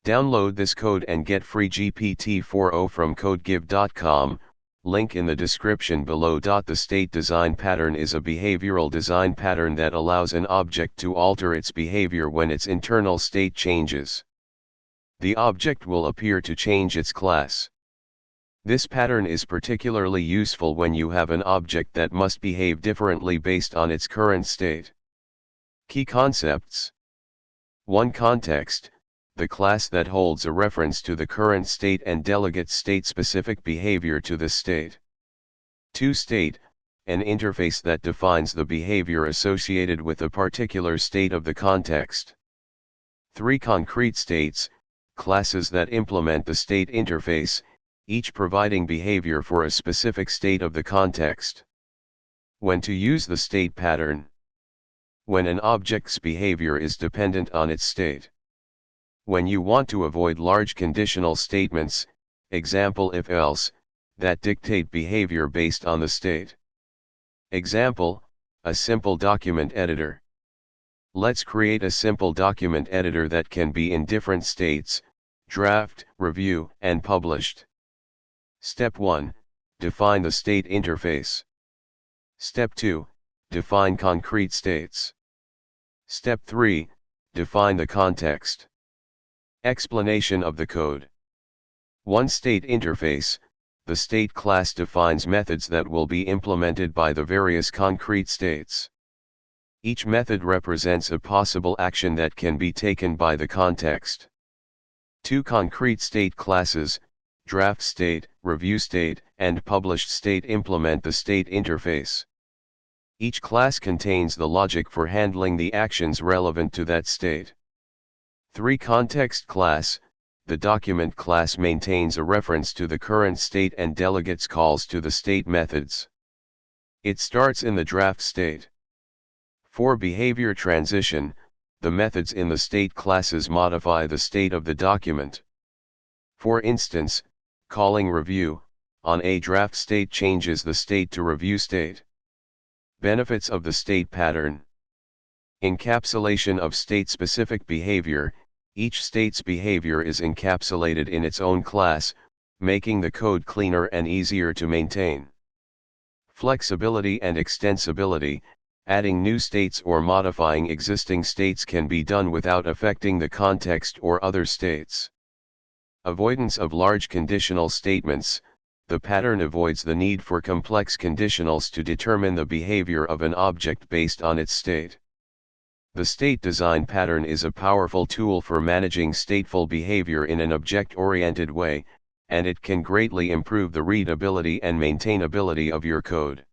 Download this code and get free GPT-4o from codegive.com, link in the description below. The state design pattern is a behavioral design pattern that allows an object to alter its behavior when its internal state changes. The object will appear to change its class. This pattern is particularly useful when you have an object that must behave differently based on its current state. Key concepts. 1. Context, the class that holds a reference to the current state and delegates state-specific behavior to the state. 2. State, an interface that defines the behavior associated with a particular state of the context. 3. Concrete states, classes that implement the state interface, each providing behavior for a specific state of the context. When to use the state pattern. When an object's behavior is dependent on its state. When you want to avoid large conditional statements, example if-else, that dictate behavior based on the state. Example, a simple document editor. Let's create a simple document editor that can be in different states: draft, review, and published. Step 1, define the state interface. Step 2, define concrete states. Step 3, define the context. Explanation of the code. 1. State interface, the state class defines methods that will be implemented by the various concrete states. Each method represents a possible action that can be taken by the context. 2. Concrete state classes, draft state, review state, and published state implement the state interface. Each class contains the logic for handling the actions relevant to that state. 3. Context class, the document class maintains a reference to the current state and delegates calls to the state methods. It starts in the draft state. 4. Behavior transition, the methods in the state classes modify the state of the document. For instance, calling review on a draft state changes the state to review state. Benefits of the state pattern. Encapsulation of state-specific behavior, each state's behavior is encapsulated in its own class, making the code cleaner and easier to maintain. Flexibility and extensibility, adding new states or modifying existing states can be done without affecting the context or other states. Avoidance of large conditional statements, the pattern avoids the need for complex conditionals to determine the behavior of an object based on its state. The state design pattern is a powerful tool for managing stateful behavior in an object-oriented way, and it can greatly improve the readability and maintainability of your code.